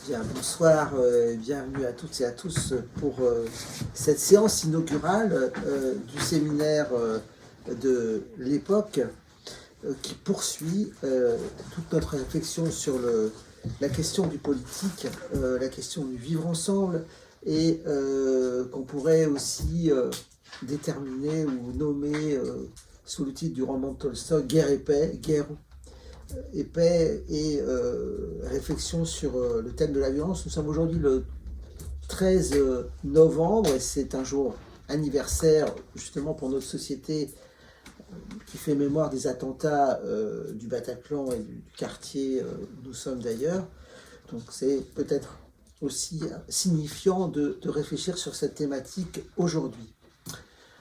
Bien, bonsoir, bienvenue à toutes et à tous pour cette séance inaugurale du séminaire de l'époque qui poursuit toute notre réflexion sur la question du politique, la question du vivre ensemble et qu'on pourrait aussi déterminer ou nommer sous le titre du roman de Tolstoï, Guerre et paix, et réflexion sur le thème de la violence. Nous sommes aujourd'hui le 13 novembre et c'est un jour anniversaire justement pour notre société qui fait mémoire des attentats du Bataclan et du quartier où nous sommes d'ailleurs. Donc c'est peut-être aussi signifiant de réfléchir sur cette thématique aujourd'hui.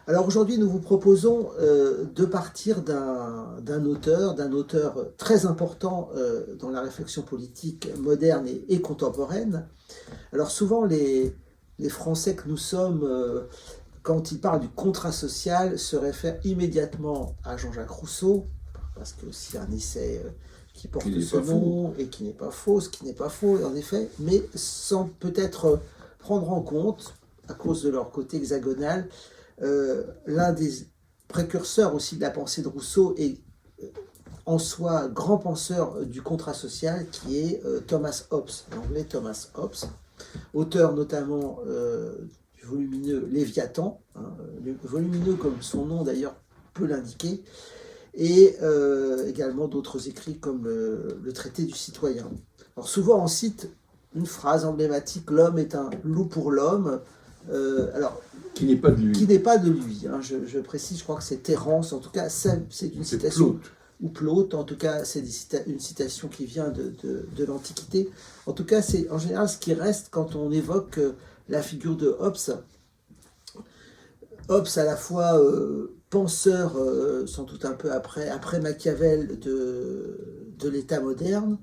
Alors aujourd'hui, nous vous proposons de partir d'un auteur très important dans la réflexion politique moderne et contemporaine. Alors souvent, les Français que nous sommes, quand ils parlent du contrat social, se réfèrent immédiatement à Jean-Jacques Rousseau, parce que c'est un essai qui porte ce nom et qui n'est pas faux, ce qui n'est pas faux en effet, mais sans peut-être prendre en compte, à cause de leur côté hexagonal, l'un des précurseurs aussi de la pensée de Rousseau et en soi grand penseur du contrat social qui est Thomas Hobbes, l'anglais Thomas Hobbes, auteur notamment du volumineux Léviathan, volumineux comme son nom d'ailleurs peut l'indiquer, et également d'autres écrits comme le traité du citoyen. Alors souvent on cite une phrase emblématique, l'homme est un loup pour l'homme. Alors, qui n'est pas de lui. Qui n'est pas de lui. Hein. Je précise, je crois que c'est Terence, en tout cas, c'est une citation. Plaute. Ou Plaute, en tout cas, c'est une citation qui vient de l'Antiquité. En tout cas, c'est en général ce qui reste quand on évoque la figure de Hobbes. Hobbes, à la fois penseur, sans doute un peu après Machiavel, de l'État moderne,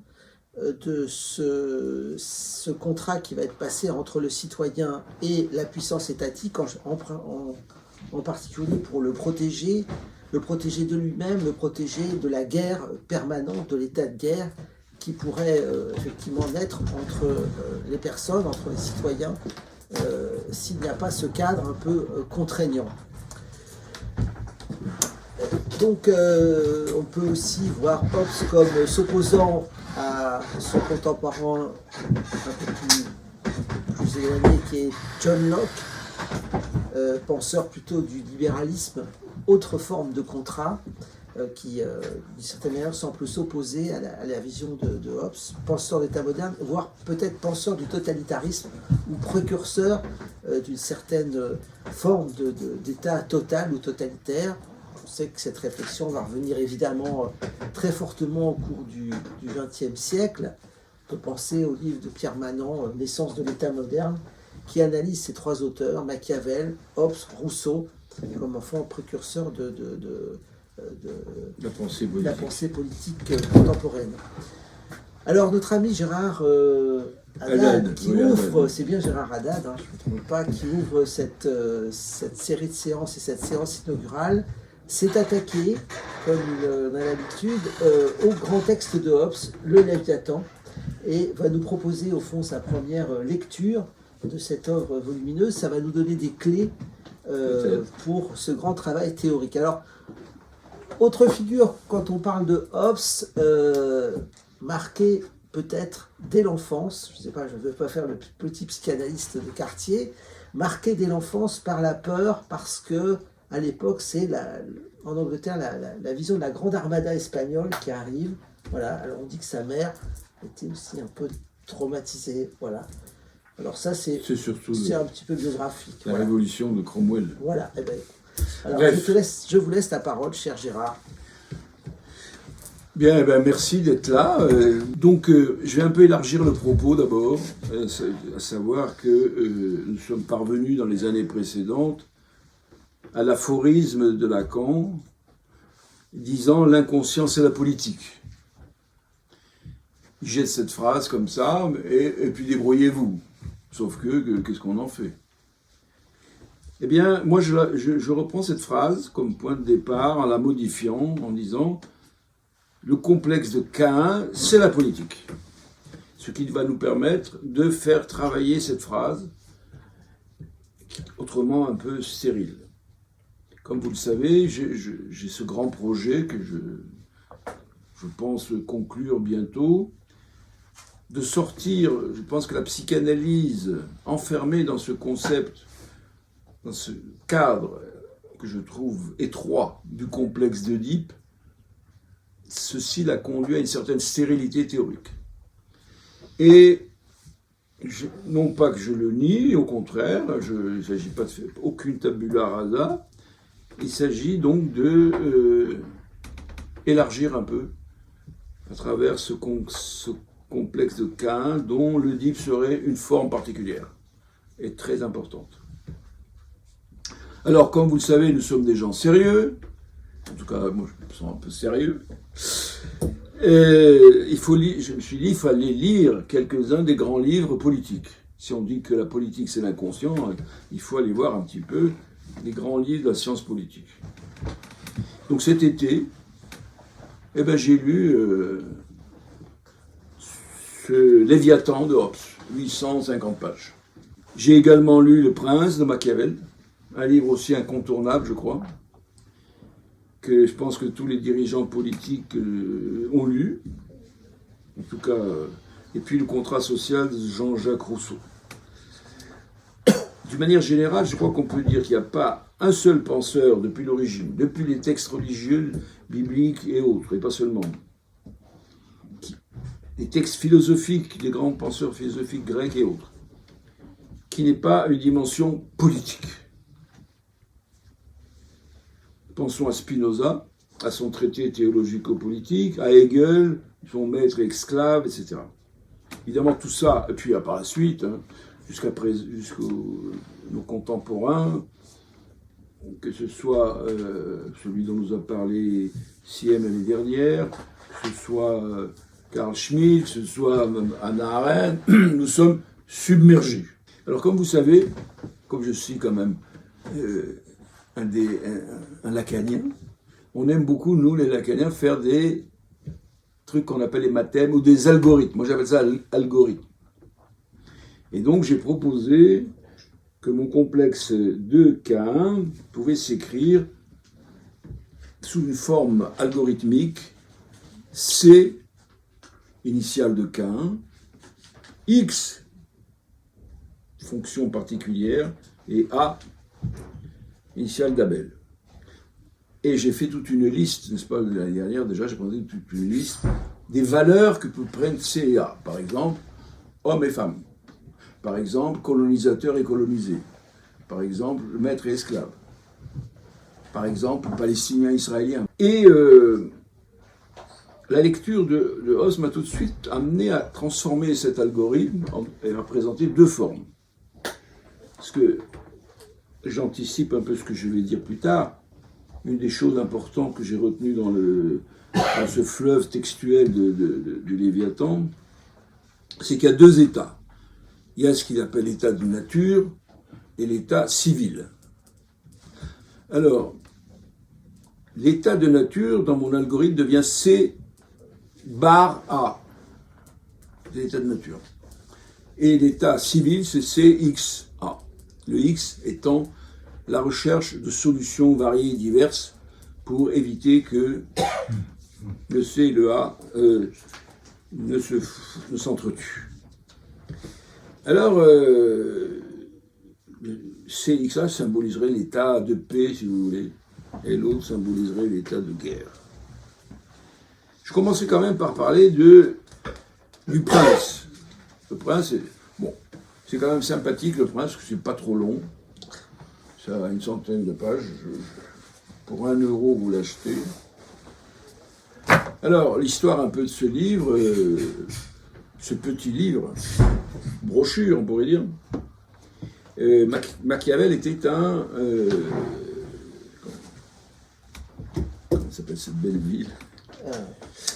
de ce contrat qui va être passé entre le citoyen et la puissance étatique, en particulier pour le protéger de lui-même, le protéger de la guerre permanente, de l'état de guerre qui pourrait effectivement naître entre les personnes, entre les citoyens, s'il n'y a pas ce cadre un peu contraignant. Donc on peut aussi voir Hobbes comme s'opposant à son contemporain un peu plus éloigné qui est John Locke, penseur plutôt du libéralisme, autre forme de contrat qui d'une certaine manière semble s'opposer à la vision de Hobbes, penseur d'État moderne, voire peut-être penseur du totalitarisme ou précurseur d'une certaine forme d'État total ou totalitaire. On sait que cette réflexion va revenir évidemment très fortement au cours du XXe siècle. On peut penser au livre de Pierre Manant, Naissance de l'État moderne, qui analyse ces trois auteurs, Machiavel, Hobbes, Rousseau, comme enfant précurseur de la pensée politique contemporaine. Alors notre ami Gérard Haddad, qui ouvre, c'est bien Gérard Haddad, hein, je ne me trompe pas, qui ouvre cette série de séances et cette séance inaugurale, s'est attaqué, comme on a l'habitude, au grand texte de Hobbes, le Léviathan, et va nous proposer au fond sa première lecture de cette œuvre volumineuse. Ça va nous donner des clés pour ce grand travail théorique. Alors, autre figure, quand on parle de Hobbes, marquée peut-être dès l'enfance, je ne sais pas, je ne veux pas faire le petit psychanalyste de quartier, marquée dès l'enfance par la peur, parce que à l'époque, c'est en Angleterre la vision de la grande armada espagnole qui arrive. Voilà. Alors on dit que sa mère était aussi un peu traumatisée. Voilà. Alors ça, c'est un petit peu biographique. La révolution de Cromwell. Voilà. Eh ben, alors je vous laisse la parole, cher Gérard. Bien, eh ben, merci d'être là. Donc, je vais un peu élargir le propos d'abord, à savoir que nous sommes parvenus dans les années précédentes à l'aphorisme de Lacan disant « l'inconscient c'est la politique ». Il jette cette phrase comme ça, et puis débrouillez-vous. Sauf que qu'est-ce qu'on en fait? Eh bien, moi je reprends cette phrase comme point de départ en la modifiant, en disant le complexe de Caïn, c'est la politique. Ce qui va nous permettre de faire travailler cette phrase, autrement un peu stérile. Comme vous le savez, j'ai ce grand projet que je pense conclure bientôt, de sortir, je pense que la psychanalyse, enfermée dans ce concept, dans ce cadre que je trouve étroit du complexe d'Oedipe, ceci l'a conduit à une certaine stérilité théorique. Et non pas que je le nie, au contraire, il ne s'agit pas de faire aucune tabula rasa, il s'agit donc de élargir un peu à travers ce complexe de Caïn dont l'Oedipe serait une forme particulière et très importante. Alors, comme vous le savez, nous sommes des gens sérieux, en tout cas, moi je me sens un peu sérieux. Je me suis dit, il fallait lire quelques-uns des grands livres politiques. Si on dit que la politique c'est l'inconscient, il faut aller voir un petit peu les grands livres de la science politique. Donc cet été, j'ai lu ce Léviathan de Hobbes, 850 pages. J'ai également lu Le Prince de Machiavel, un livre aussi incontournable, je crois, que je pense que tous les dirigeants politiques ont lu, en tout cas, et puis Le Contrat social de Jean-Jacques Rousseau. D'une manière générale, je crois qu'on peut dire qu'il n'y a pas un seul penseur depuis l'origine, depuis les textes religieux, bibliques et autres, et pas seulement, les textes philosophiques, des grands penseurs philosophiques grecs et autres, qui n'ait pas une dimension politique. Pensons à Spinoza, à son traité théologico-politique, à Hegel, son maître et esclave, etc. Évidemment, tout ça, et puis par la suite, jusqu'aux nos contemporains, que ce soit celui dont nous a parlé Siem l'année dernière, que ce soit Carl Schmitt, que ce soit Hannah Arendt, nous sommes submergés. Alors, comme vous savez, comme je suis quand même un lacanien, on aime beaucoup, nous les lacaniens, faire des trucs qu'on appelle les mathèmes ou des algorithmes. Moi j'appelle ça algorithme. Et donc j'ai proposé que mon complexe de Caïn pouvait s'écrire sous une forme algorithmique, C, initiale de Caïn, X, fonction particulière, et A, initiale d'Abel. Et j'ai fait toute une liste, n'est-ce pas, l'année dernière déjà, j'ai présenté toute une liste des valeurs que peut prendre C et A. Par exemple, hommes et femmes. Par exemple, colonisateur et colonisé. Par exemple, maître et esclave. Par exemple, palestinien, israélien. Et la lecture de Hobbes m'a tout de suite amené à transformer cet algorithme et à présenter deux formes. Parce que j'anticipe un peu ce que je vais dire plus tard. Une des choses importantes que j'ai retenues dans ce fleuve textuel du Léviathan, c'est qu'il y a deux états. Il y a ce qu'il appelle l'état de nature et l'état civil. Alors, l'état de nature, dans mon algorithme, devient C bar A. C'est l'état de nature. Et l'état civil, c'est CXA. Le X étant la recherche de solutions variées et diverses pour éviter que le C et le A ne s'entretuent. Alors, CXA symboliserait l'état de paix, si vous voulez, et l'autre symboliserait l'état de guerre. Je commencerai quand même par parler du prince. Le prince, c'est quand même sympathique, le prince, parce que c'est pas trop long. Ça a une centaine de pages. Pour 1 euro, vous l'achetez. Alors, l'histoire un peu de ce livre, ce petit livre, brochure, on pourrait dire. Machiavel était un... comment s'appelle cette belle ville ?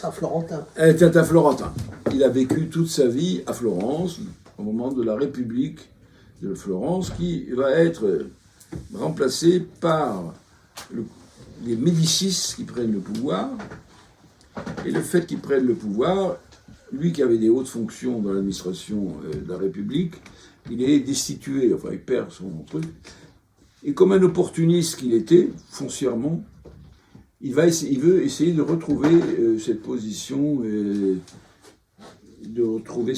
Un Florentin. Était un Florentin. Il a vécu toute sa vie à Florence, au moment de la République de Florence, qui va être remplacée par les Médicis qui prennent le pouvoir. Et le fait qu'il prenne le pouvoir, lui qui avait des hautes fonctions dans l'administration de la République, il est destitué, enfin il perd son truc. Et comme un opportuniste qu'il était, foncièrement, il veut essayer de retrouver cette position, de retrouver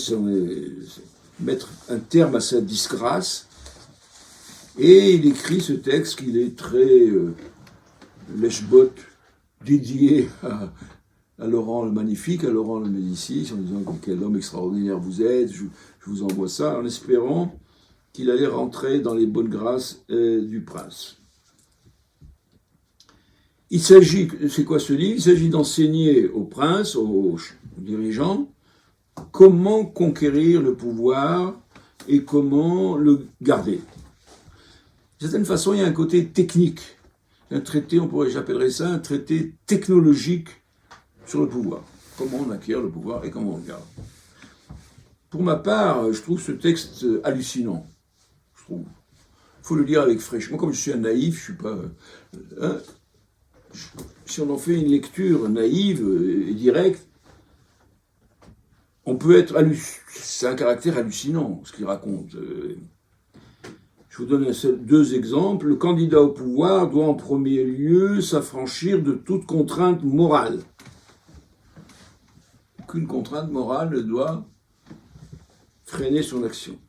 mettre un terme à sa disgrâce. Et il écrit ce texte qu'il est très lèche-botte, dédié à Laurent le Magnifique, à Laurent le Médicis, en disant quel homme extraordinaire vous êtes, je vous envoie ça, en espérant qu'il allait rentrer dans les bonnes grâces du prince. Il s'agit, c'est quoi ce livre? Il s'agit d'enseigner au prince, aux dirigeants, comment conquérir le pouvoir et comment le garder. De certaine façon, il y a un côté technique. Un traité, j'appellerais ça un traité technologique sur le pouvoir. Comment on acquiert le pouvoir et comment on le garde. Pour ma part, je trouve ce texte hallucinant. Je trouve. Il faut le lire avec fraîcheur. Moi, comme je suis un naïf, je suis pas... si on en fait une lecture naïve et directe, on peut être c'est un caractère hallucinant, ce qu'il raconte. Je vous donne deux exemples. Le candidat au pouvoir doit en premier lieu s'affranchir de toute contrainte morale. Aucune contrainte morale ne doit freiner son action.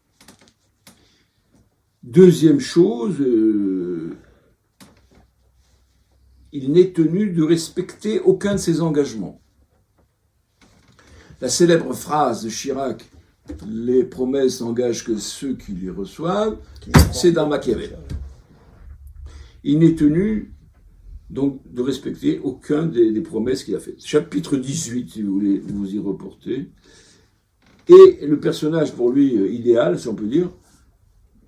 Deuxième chose, il n'est tenu de respecter aucun de ses engagements. La célèbre phrase de Chirac, « Les promesses n'engagent que ceux qui les reçoivent », c'est dans Machiavel. Il n'est tenu donc de respecter aucun des promesses qu'il a faites. Chapitre 18, si vous voulez vous y reporter. Et le personnage pour lui idéal, si on peut dire,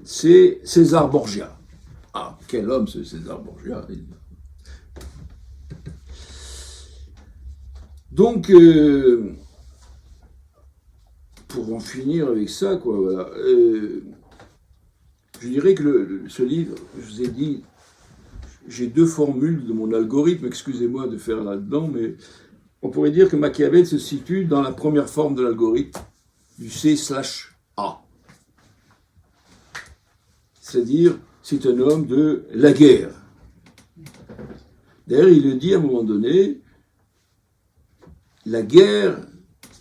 c'est César Borgia. Ah, quel homme ce César Borgia. Donc, pour en finir avec ça, quoi, voilà. Je dirais que ce livre, je vous ai dit, j'ai deux formules de mon algorithme, excusez-moi de faire là-dedans, mais on pourrait dire que Machiavel se situe dans la première forme de l'algorithme, du C/A. C'est-à-dire, c'est un homme de la guerre. D'ailleurs, il le dit à un moment donné, la guerre,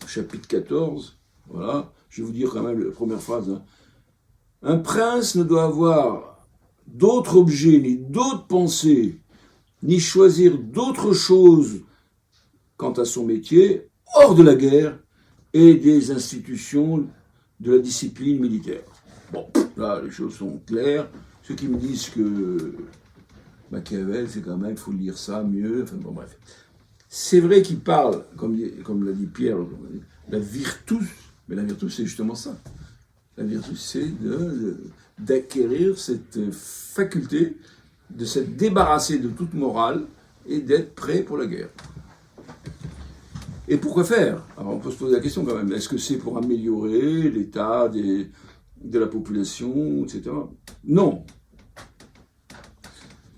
chapitre 14, voilà, je vais vous dire quand même la première phrase. Hein. Un prince ne doit avoir d'autres objets, ni d'autres pensées, ni choisir d'autres choses quant à son métier, hors de la guerre et des institutions de la discipline militaire. Bon, là, les choses sont claires. Ceux qui me disent que Machiavel, c'est quand même, il faut lire ça mieux, enfin bon, bref. C'est vrai qu'il parle, comme l'a dit Pierre, la virtus, mais la virtus, c'est justement ça. La virtus, c'est d'acquérir cette faculté de s'être débarrassé de toute morale et d'être prêt pour la guerre. Et pourquoi faire? Alors on peut se poser la question quand même, est-ce que c'est pour améliorer l'état de la population, etc. Non.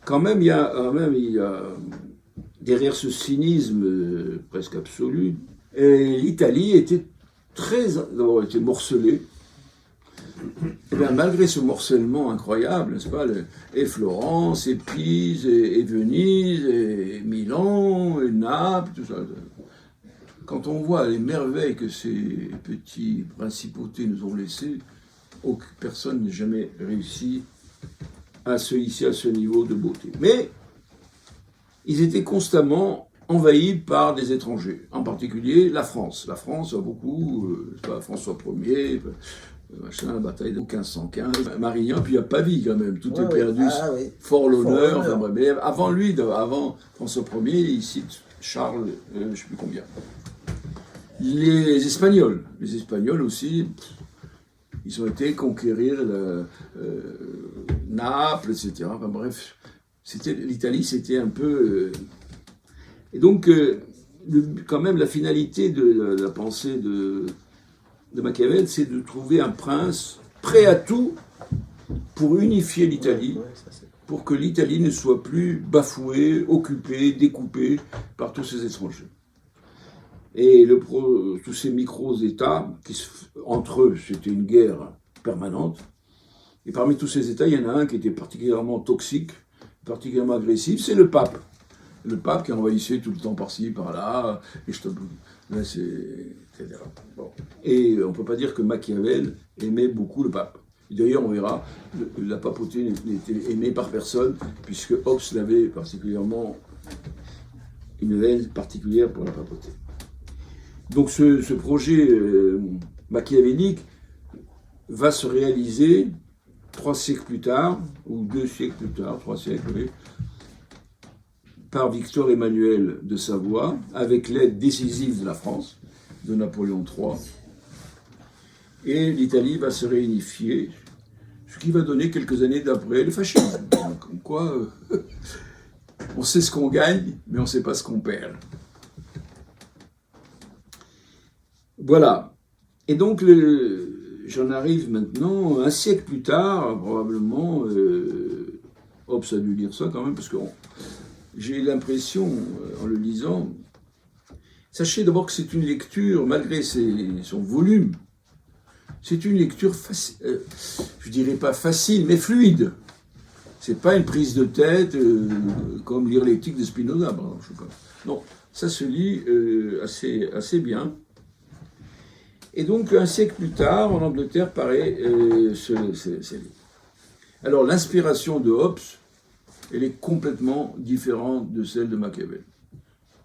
Quand même, il y a derrière ce cynisme presque absolu, l'Italie était d'abord été morcelée. Et bien, malgré ce morcellement incroyable, n'est-ce pas, et Florence, et Pise, et Venise, et Milan, et Naples, tout ça. Quand on voit les merveilles que ces petits principautés nous ont laissées, personne n'a jamais réussi à se hisser à ce niveau de beauté. Mais ils étaient constamment envahis par des étrangers, en particulier la France. La France a beaucoup, François Ier, machin, la bataille de 1515, Marignan, puis il n'y a Pavie quand même, tout est perdu, fort l'honneur. Enfin, mais avant lui, avant François Ier, il cite Charles, je ne sais plus combien. Les Espagnols aussi, ils ont été conquérir Naples, etc. Enfin bref, l'Italie, c'était un peu... Et donc, quand même, la finalité de la pensée de Machiavel, c'est de trouver un prince prêt à tout pour unifier l'Italie, pour que l'Italie ne soit plus bafouée, occupée, découpée par tous ces étrangers. Et tous ces micro-États, entre eux, c'était une guerre permanente. Et parmi tous ces États, il y en a un qui était particulièrement toxique, particulièrement agressif, c'est le pape. Le pape qui envahissait tout le temps par-ci, par-là, et là, etc. Bon. Et on ne peut pas dire que Machiavel aimait beaucoup le pape. D'ailleurs, on verra, la papauté n'était aimée par personne, puisque Hobbes l'avait particulièrement, une haine particulière pour la papauté. Donc ce projet machiavélique va se réaliser 3 siècles plus tard, ou 2 siècles plus tard, 3 siècles, oui, par Victor Emmanuel de Savoie, avec l'aide décisive de la France, de Napoléon III. Et l'Italie va se réunifier, ce qui va donner quelques années d'après le fascisme. Comme quoi, on sait ce qu'on gagne, mais on ne sait pas ce qu'on perd. Voilà. Et donc, j'en arrive maintenant, un siècle plus tard, probablement, Hobbes a dû lire ça quand même, parce que j'ai l'impression, en le lisant, sachez d'abord que c'est une lecture, malgré son volume, c'est une lecture, je dirais pas facile, mais fluide. C'est pas une prise de tête comme lire l'éthique de Spinoza, par exemple. Non, ça se lit assez bien. Et donc, un siècle plus tard, en Angleterre, paraît ce livre. Alors, l'inspiration de Hobbes, elle est complètement différente de celle de Machiavel.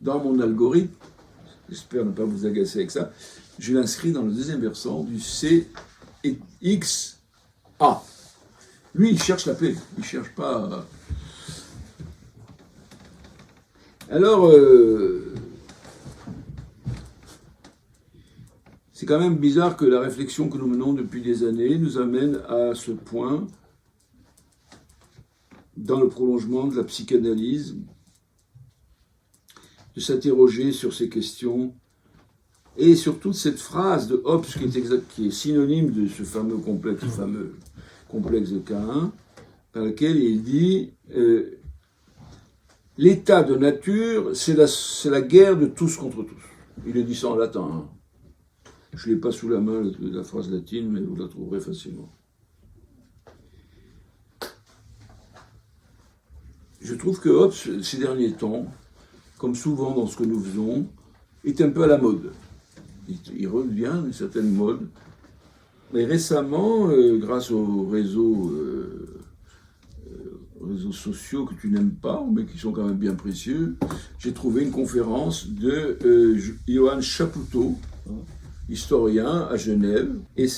Dans mon algorithme, j'espère ne pas vous agacer avec ça, je l'inscris dans le deuxième versant du C et X A. Lui, il cherche la paix, il ne cherche pas... Alors, c'est quand même bizarre que la réflexion que nous menons depuis des années nous amène à ce point, dans le prolongement de la psychanalyse, de s'interroger sur ces questions et sur toute cette phrase de Hobbes qui est synonyme de ce fameux complexe de Caïn, dans lequel il dit l'état de nature, c'est la guerre de tous contre tous. Il le dit ça en latin. Hein. Je ne l'ai pas sous la main, la phrase latine, mais vous la trouverez facilement. Je trouve que Hobbes, ces derniers temps, comme souvent dans ce que nous faisons, est un peu à la mode. Il revient d'une certaine mode. Mais récemment, grâce aux réseaux sociaux que tu n'aimes pas, mais qui sont quand même bien précieux, j'ai trouvé une conférence de Johann Chapoutot, historien à Genève. Et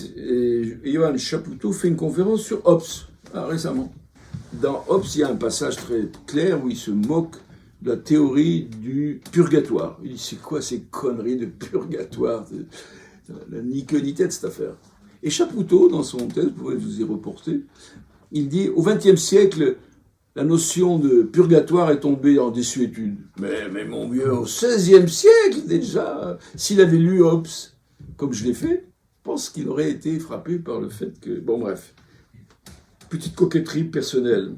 Johann Chapoutot fait une conférence sur Hobbes, récemment. Dans Hobbes, il y a un passage très clair où il se moque de la théorie du purgatoire. Il dit, c'est quoi ces conneries de purgatoire, la ni queue ni tête, cette affaire. Et Chapoutot, dans son texte, vous pouvez vous y reporter, il dit, au XXe siècle, la notion de purgatoire est tombée en désuétude. Mais mon vieux, au XVIe siècle déjà, s'il avait lu Hobbes, comme je l'ai fait, je pense qu'il aurait été frappé par le fait que... Bon, bref. Petite coquetterie personnelle.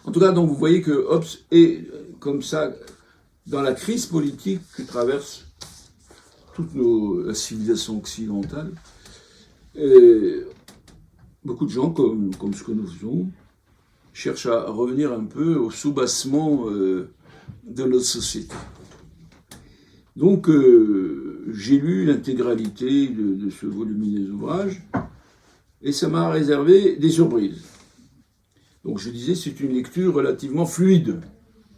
En tout cas, donc, vous voyez que Hobbes est, comme ça, dans la crise politique que traverse toute la civilisation occidentale. Et beaucoup de gens, comme ce que nous faisons, cherchent à revenir un peu au soubassement de notre société. Donc, j'ai lu l'intégralité de ce volumineux ouvrage, et ça m'a réservé des surprises. Donc je disais, c'est une lecture relativement fluide.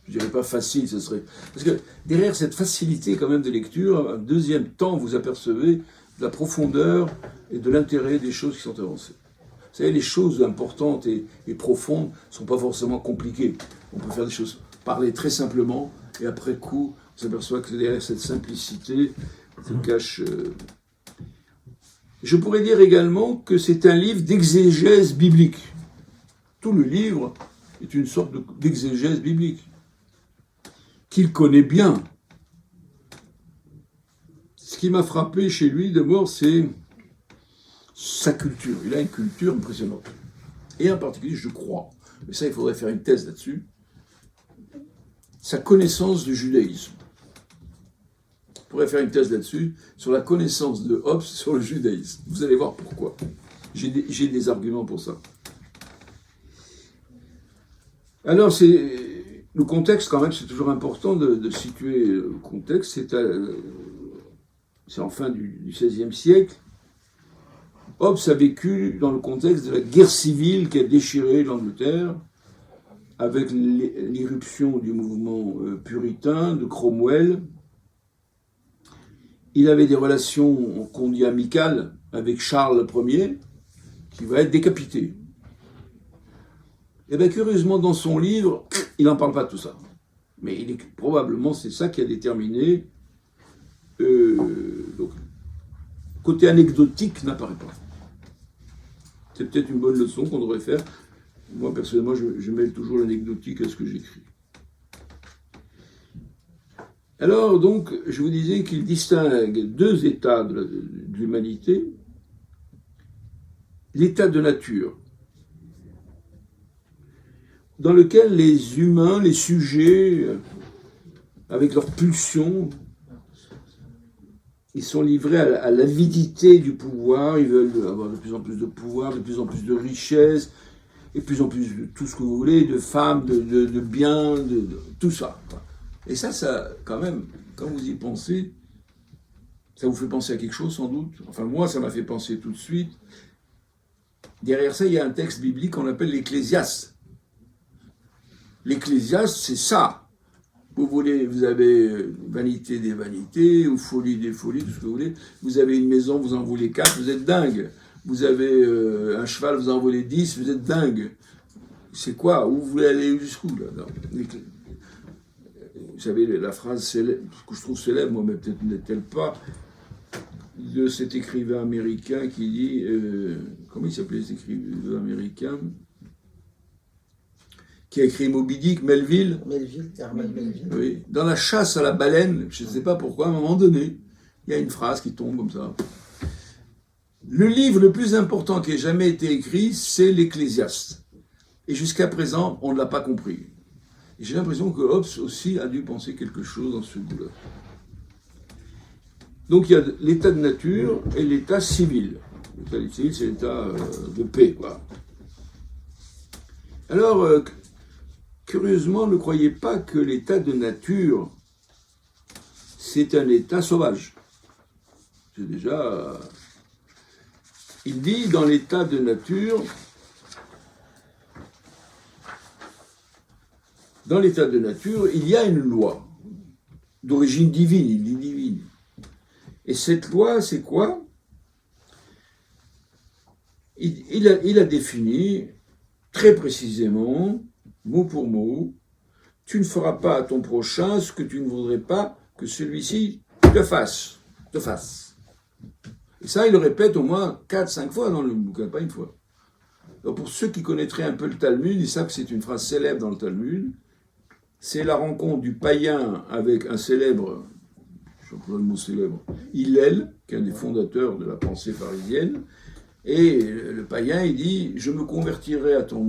Je dirais pas facile, ce serait... Parce que derrière cette facilité quand même de lecture, un deuxième temps, vous apercevez de la profondeur et de l'intérêt des choses qui sont avancées. Vous savez, les choses importantes et profondes ne sont pas forcément compliquées. On peut faire des choses, parler très simplement, et après coup, on s'aperçoit que derrière cette simplicité se cache... Je pourrais dire également que c'est un livre d'exégèse biblique. Tout le livre est une sorte d'exégèse biblique, qu'il connaît bien. Ce qui m'a frappé chez lui, d'abord, c'est sa culture. Il a une culture impressionnante. Et en particulier, je crois, mais ça, il faudrait faire une thèse là-dessus, sa connaissance du judaïsme. pourrais faire une thèse là-dessus, sur la connaissance de Hobbes sur le judaïsme. Vous allez voir pourquoi. J'ai des arguments pour ça. Alors, le contexte, quand même, c'est toujours important de situer le contexte. C'est en fin du XVIe siècle. Hobbes a vécu dans le contexte de la guerre civile qui a déchiré l'Angleterre, avec l'irruption du mouvement puritain de Cromwell. Il avait des relations qu'on dit amicales avec Charles Ier, qui va être décapité. Et bien curieusement, dans son livre, il n'en parle pas de tout ça. Mais probablement c'est ça qui a déterminé. Donc, côté anecdotique n'apparaît pas. C'est peut-être une bonne leçon qu'on devrait faire. Moi, personnellement, je mêle toujours l'anecdotique à ce que j'écris. Alors, donc, je vous disais qu'il distingue deux états de l'humanité. L'état de nature, dans lequel les humains, les sujets, avec leurs pulsions, ils sont livrés à l'avidité du pouvoir, ils veulent avoir de plus en plus de pouvoir, de plus en plus de richesses, et de plus en plus de tout ce que vous voulez, de femmes, de biens, de tout ça. Et ça, quand même, quand vous y pensez, ça vous fait penser à quelque chose sans doute. Enfin, moi, ça m'a fait penser tout de suite. Derrière ça, il y a un texte biblique qu'on appelle l'Ecclésiaste. L'Ecclésiaste, c'est ça. Vous avez vanité des vanités, ou folie des folies, tout ce que vous voulez. Vous avez une maison, vous en voulez 4, vous êtes dingue. Vous avez un cheval, vous en voulez 10, vous êtes dingue. C'est quoi? Où vous voulez aller jusqu'où là? Vous savez, la phrase célèbre, que je trouve célèbre, moi, mais peut-être n'est-elle pas, de cet écrivain américain qui dit... comment il s'appelait cet écrivain américain qui a écrit Moby Dick, Melville. Herman Melville. Oui. Dans la chasse à la baleine, je ne sais pas pourquoi, à un moment donné, il y a une phrase qui tombe comme ça. Le livre le plus important qui ait jamais été écrit, c'est l'Ecclésiaste. Et jusqu'à présent, on ne l'a pas compris. Et j'ai l'impression que Hobbes aussi a dû penser quelque chose dans ce goût-là. Donc il y a l'état de nature et l'état civil. L'état civil, c'est l'état de paix, quoi. Alors, curieusement, ne croyez pas que l'état de nature, c'est un état sauvage. C'est déjà... Il dit, dans l'état de nature, il y a une loi d'origine divine, il dit divine. Et cette loi, c'est quoi? Il a défini très précisément, mot pour mot, tu ne feras pas à ton prochain ce que tu ne voudrais pas que celui-ci te fasse. Et ça, il le répète au moins 4-5 fois dans le bouquin, pas une fois. Alors pour ceux qui connaîtraient un peu le Talmud, ils savent que c'est une phrase célèbre dans le Talmud. C'est la rencontre du païen avec un célèbre, je ne sais pas le mot célèbre, Hillel, qui est un des fondateurs de la pensée parisienne. Et le païen, il dit, je me convertirai à ton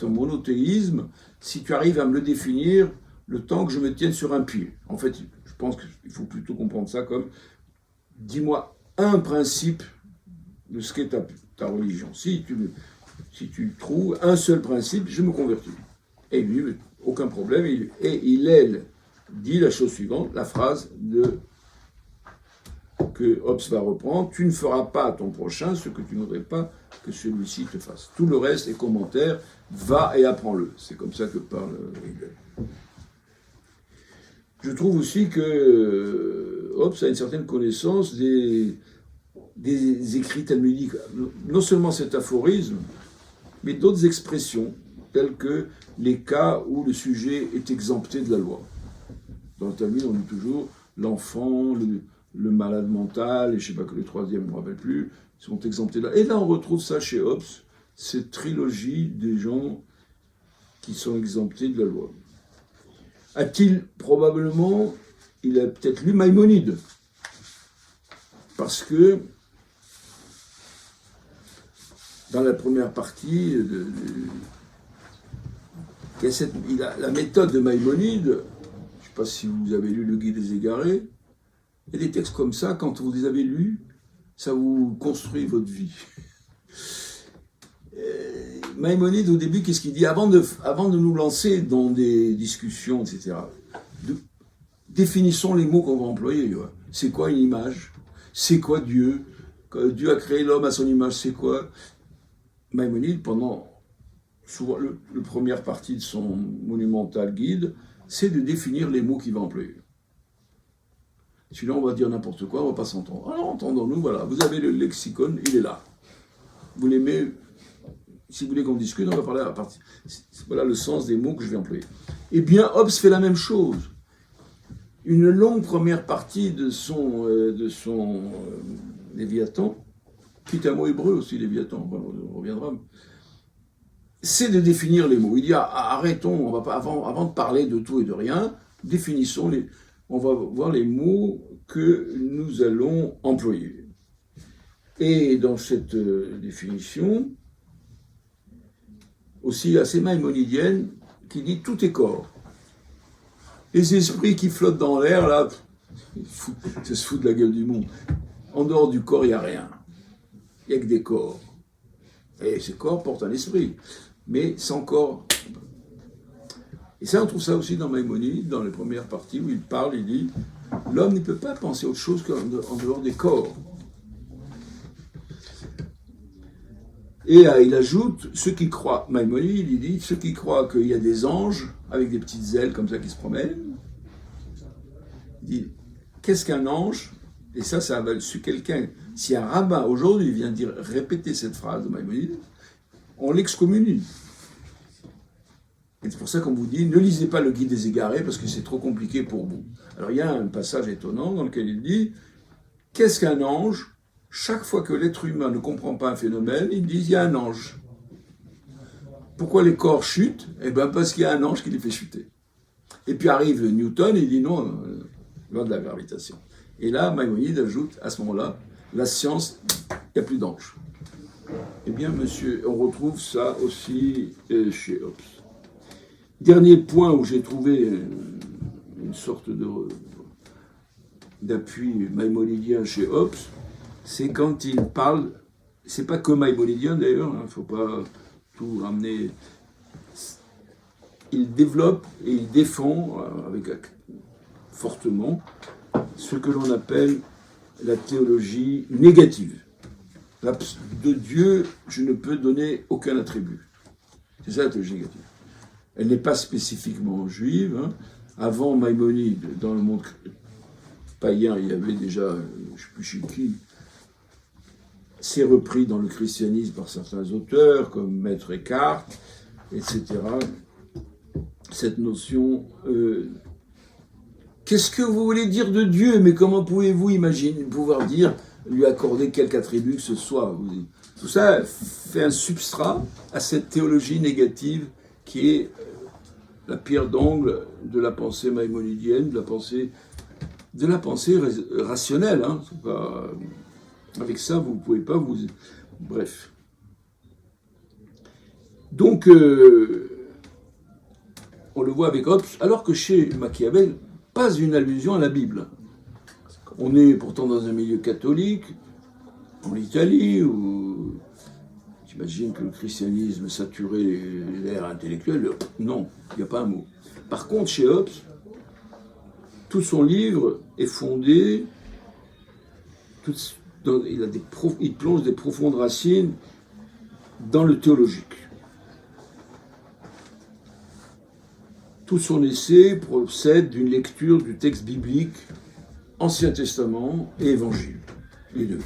monothéisme si tu arrives à me le définir le temps que je me tienne sur un pied. En fait, je pense qu'il faut plutôt comprendre ça comme, dis-moi un principe de ce qu'est ta religion. Si tu trouves un seul principe, je me convertis. Et lui, aucun problème. Et Hillel dit la chose suivante, la phrase que Hobbes va reprendre, tu ne feras pas à ton prochain ce que tu ne voudrais pas que celui-ci te fasse. Tout le reste est commentaire, va et apprends-le. C'est comme ça que parle Hillel. Je trouve aussi que Hobbes a une certaine connaissance des écrits talmudiques, non seulement cet aphorisme, mais d'autres expressions, telles que les cas où le sujet est exempté de la loi. Dans le Talmud, on dit toujours l'enfant, le malade mental, et je ne sais pas que le troisième, je ne me rappelle plus, sont exemptés de la loi. Et là, on retrouve ça chez Hobbes, cette trilogie des gens qui sont exemptés de la loi. A-t-il probablement, il a peut-être lu Maïmonide, parce que dans la première partie, la méthode de Maïmonide, je ne sais pas si vous avez lu Le Guide des Égarés, Et des textes comme ça, quand vous les avez lus, ça vous construit votre vie. Maïmonide, au début, qu'est-ce qu'il dit avant de nous lancer dans des discussions, etc., définissons les mots qu'on va employer. Ouais. C'est quoi une image? C'est quoi Dieu? Dieu a créé l'homme à son image, c'est quoi? Maïmonide, pendant souvent la première partie de son monumental guide, c'est de définir les mots qu'il va employer. Sinon, on va dire n'importe quoi, on ne va pas s'entendre. Alors, entendons-nous, voilà, vous avez le lexicon, il est là. Vous l'aimez, si vous voulez qu'on discute, on va parler à partir. Voilà le sens des mots que je vais employer. Eh bien, Hobbes fait la même chose. Une longue première partie de son Léviathan, qui est un mot hébreu aussi, Léviathan, on reviendra, c'est de définir les mots. Il dit, arrêtons, on va pas, avant de parler de tout et de rien, définissons on va voir les mots que nous allons employer. Et dans cette définition, aussi assez maïmonidienne, qui dit tout est corps. Les esprits qui flottent dans l'air, là, ça se fout de la gueule du monde. En dehors du corps, il n'y a rien. Il n'y a que des corps. Et ces corps portent un esprit. Mais sans corps. Et ça, on trouve ça aussi dans Maïmonide, dans les premières parties où il parle, il dit « L'homme ne peut pas penser autre chose qu'en dehors des corps. » Et il ajoute, ceux qui croient, Maïmonide, il dit, ceux qui croient qu'il y a des anges avec des petites ailes comme ça qui se promènent, il dit, qu'est-ce qu'un ange? Et ça va sur quelqu'un. Si un rabbin aujourd'hui vient répéter cette phrase de Maïmonide, on l'excommunie. Et c'est pour ça qu'on vous dit, ne lisez pas le Guide des égarés parce que c'est trop compliqué pour vous. Alors il y a un passage étonnant dans lequel il dit, qu'est-ce qu'un ange? Chaque fois que l'être humain ne comprend pas un phénomène, ils disent, il y a un ange. Pourquoi les corps chutent? Eh bien parce qu'il y a un ange qui les fait chuter. Et puis arrive Newton et il dit non, loi de la gravitation. Et là, Maïmonide ajoute, à ce moment-là, la science, il n'y a plus d'ange. Eh bien, monsieur, on retrouve ça aussi chez Hobbes. Dernier point où j'ai trouvé une sorte d'appui maïmonidien chez Hobbes, c'est quand il parle, c'est pas que maïmonidien d'ailleurs, il ne faut pas tout ramener. Il développe et il défend fortement ce que l'on appelle la théologie négative. De Dieu, je ne peux donner aucun attribut. C'est ça la théologie négative. Elle n'est pas spécifiquement juive. Hein. Avant Maïmonide, dans le monde païen, il y avait déjà, je ne sais plus chez qui, c'est repris dans le christianisme par certains auteurs, comme Maître Eckhart, etc. Cette notion, qu'est-ce que vous voulez dire de Dieu? Mais comment pouvez-vous imaginer, pouvoir dire, lui accorder quelque attribut que ce soit? Tout ça fait un substrat à cette théologie négative qui est la pierre d'angle de la pensée maïmonidienne, de la pensée rationnelle. Hein. C'est pas, avec ça, vous ne pouvez pas vous... Bref. Donc, on le voit avec Hobbes, alors que chez Machiavel, pas une allusion à la Bible. On est pourtant dans un milieu catholique, en Italie, où j'imagine que le christianisme saturait l'ère intellectuelle. Non, il n'y a pas un mot. Par contre, chez Hobbes, tout son livre est fondé, il plonge des profondes racines dans le théologique. Tout son essai procède d'une lecture du texte biblique, Ancien Testament et Évangile. Les deux.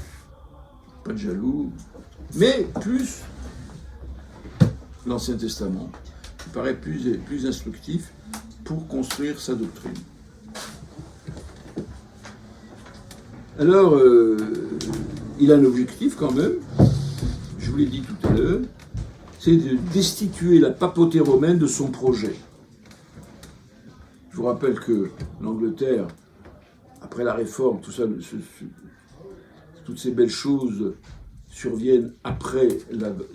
Pas de jaloux. Mais plus l'Ancien Testament, qui paraît plus instructif pour construire sa doctrine. Alors, il a un objectif quand même, je vous l'ai dit tout à l'heure, c'est de destituer la papauté romaine de son projet. Je vous rappelle que l'Angleterre, après la Réforme, tout ça, toutes ces belles choses surviennent après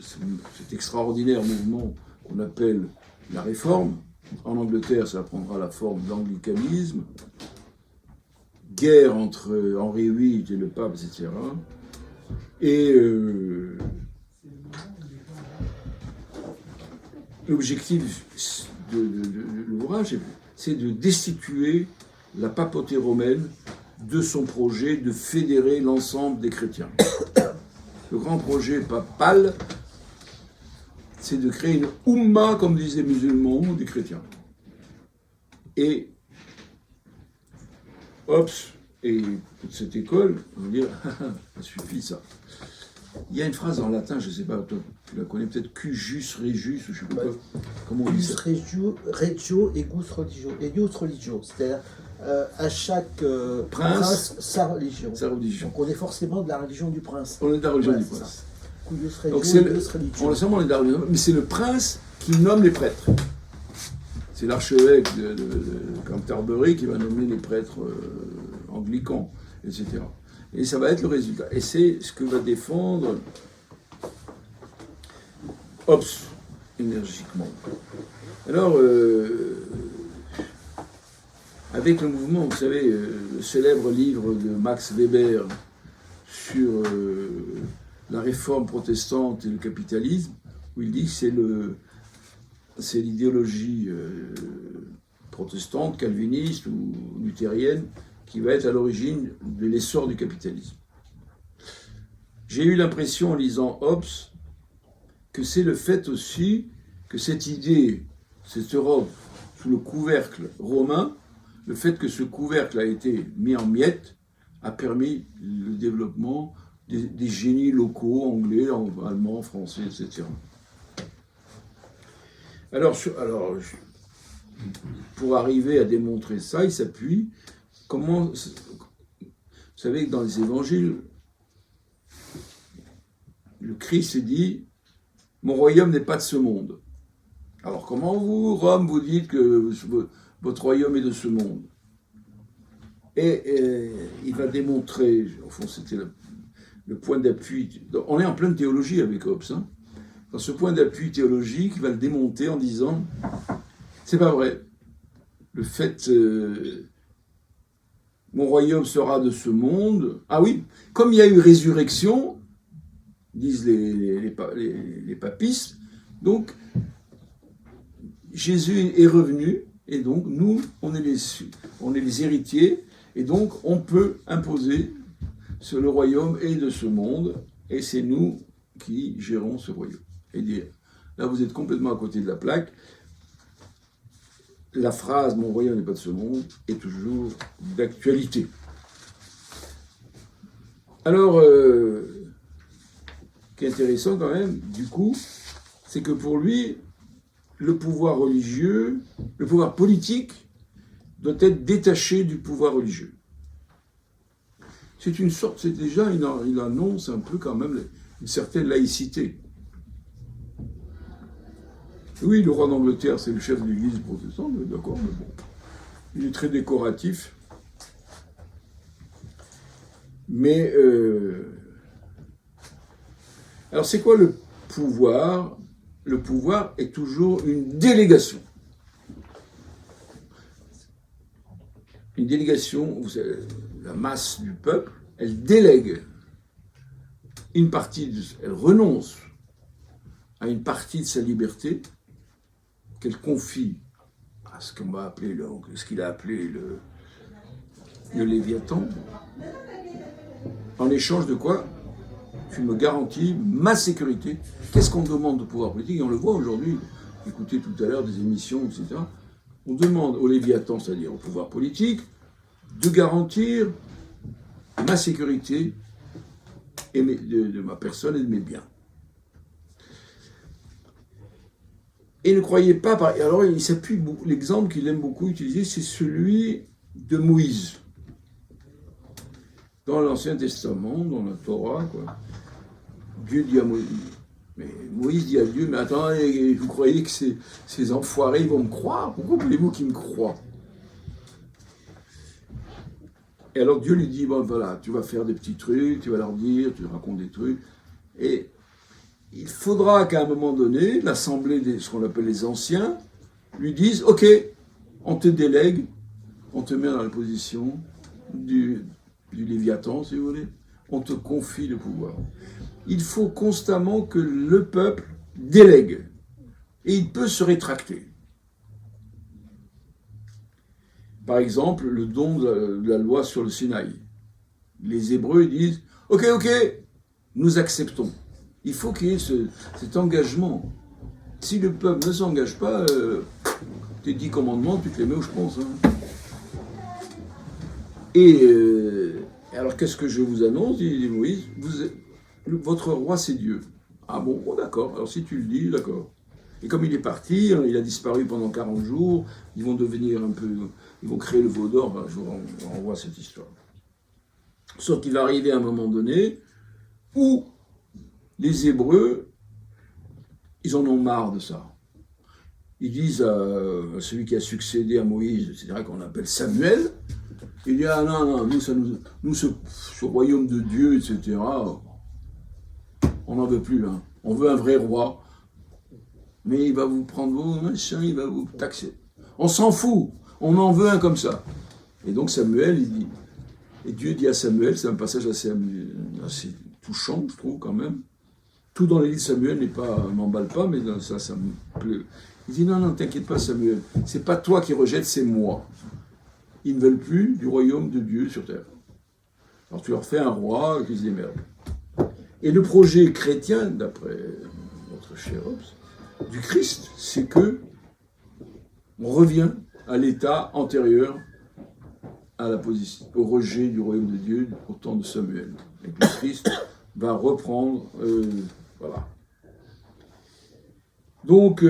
cet extraordinaire mouvement qu'on appelle la Réforme. En Angleterre, ça prendra la forme d'anglicanisme. guerre entre Henri VIII et le pape, etc. Et l'objectif de l'ouvrage, c'est de destituer la papauté romaine de son projet de fédérer l'ensemble des chrétiens. Le grand projet papal, c'est de créer une Oumma, comme disaient les musulmans, des chrétiens. Et Hobbes et toute cette école vont dire ça suffit ça. Il y a une phrase en latin, je ne sais pas, toi, tu la connais peut-être, Cujus, Regius, ou je ne sais pas comment on dit ça. Regio, Egus religio. Eius religio, c'est-à-dire à chaque prince sa religion. Sa religion. Donc on est forcément de la religion du prince. On est de la religion du prince. Donc c'est on est de la religion, mais c'est le prince qui nomme les prêtres. C'est l'archevêque de Canterbury qui va nommer les prêtres anglicans, etc. Et ça va être le résultat. Et c'est ce que va défendre Hobbes énergiquement. Alors, avec le mouvement, vous savez, le célèbre livre de Max Weber sur la réforme protestante et le capitalisme, où il dit que c'est l'idéologie protestante, calviniste ou luthérienne qui va être à l'origine de l'essor du capitalisme. J'ai eu l'impression en lisant Hobbes que c'est le fait aussi que cette idée, cette Europe sous le couvercle romain, le fait que ce couvercle a été mis en miettes a permis le développement des génies locaux, anglais, allemands, français, etc. Alors, pour arriver à démontrer ça, il s'appuie. Vous savez que dans les évangiles, le Christ dit « Mon royaume n'est pas de ce monde ». Alors comment vous, Rome, vous dites que votre royaume est de ce monde? Et il va démontrer, au fond c'était le point d'appui, on est en pleine théologie avec Hobbes, hein, dans ce point d'appui théologique, il va le démonter en disant « C'est pas vrai, le fait... mon royaume sera de ce monde. » Ah oui, comme il y a eu résurrection, disent les papistes, donc Jésus est revenu, et donc nous, on est les héritiers, et donc on peut imposer le royaume est de ce monde, et c'est nous qui gérons ce royaume. Et dire, là vous êtes complètement à côté de la plaque. La phrase « Mon royaume n'est pas de ce monde » est toujours d'actualité. Alors, ce qui est intéressant quand même, du coup, c'est que pour lui, le pouvoir religieux, le pouvoir politique, doit être détaché du pouvoir religieux. C'est une sorte, c'est déjà, il annonce un peu quand même une certaine laïcité. Oui, le roi d'Angleterre, c'est le chef de l'église protestante, d'accord, mais bon, il est très décoratif. Mais, alors c'est quoi le pouvoir? Le pouvoir est toujours une délégation. Une délégation, vous savez, la masse du peuple, elle délègue une partie, elle renonce à une partie de sa liberté, qu'elle confie à ce qu'on va appeler ce qu'il a appelé le Léviathan, en échange de quoi? Tu me garantis ma sécurité. Qu'est-ce qu'on demande au pouvoir politique? Et on le voit aujourd'hui, écoutez tout à l'heure des émissions, etc. On demande au Léviathan, c'est-à-dire au pouvoir politique, de garantir ma sécurité et de ma personne et de mes biens. Et ne croyez pas, alors il s'appuie beaucoup, l'exemple qu'il aime beaucoup utiliser, c'est celui de Moïse. Dans l'Ancien Testament, dans la Torah, quoi, Dieu dit à Moïse, mais Moïse dit à Dieu, mais attendez, vous croyez que ces enfoirés, ils vont me croire? Pourquoi voulez-vous qu'ils me croient? Et alors Dieu lui dit, bon voilà, tu vas faire des petits trucs, tu vas leur dire, tu racontes des trucs, et il faudra qu'à un moment donné, l'assemblée, ce qu'on appelle les anciens, lui dise, ok, on te délègue, on te met dans la position du Léviathan, si vous voulez, on te confie le pouvoir. Il faut constamment que le peuple délègue. Et il peut se rétracter. Par exemple, le don de la loi sur le Sinaï. Les Hébreux disent « Ok, nous acceptons ». Il faut qu'il y ait cet engagement. Si le peuple ne s'engage pas, tes 10 commandements, tu te les mets où je pense. Hein. Et alors qu'est-ce que je vous annonce, dit Moïse, votre roi c'est Dieu. Ah bon, d'accord, alors si tu le dis, d'accord. Et comme il est parti, il a disparu pendant 40 jours, ils vont devenir un peu, ils vont créer le veau d'or, ben, je vous renvoie cette histoire. Sauf qu'il va arriver à un moment donné où les Hébreux, ils en ont marre de ça. Ils disent à celui qui a succédé à Moïse, c'est-à-dire qu'on appelle Samuel, il dit, ah non, nous ce royaume de Dieu, etc., on n'en veut plus, hein. On veut un vrai roi, mais il va vous prendre vos machins, il va vous taxer. On s'en fout, on en veut un comme ça. Et donc Samuel, il dit, et Dieu dit à Samuel, c'est un passage assez touchant, je trouve, quand même. Tout dans les livres de Samuel m'emballe pas, mais ça me plaît. Il dit, non, t'inquiète pas Samuel, c'est pas toi qui rejettes, c'est moi. Ils ne veulent plus du royaume de Dieu sur terre. Alors tu leur fais un roi qui se démerde. Et le projet chrétien, d'après notre cher Hobbes, du Christ, c'est que on revient à l'état antérieur à la position, au rejet du royaume de Dieu au temps de Samuel. Et que le Christ va reprendre, voilà. Donc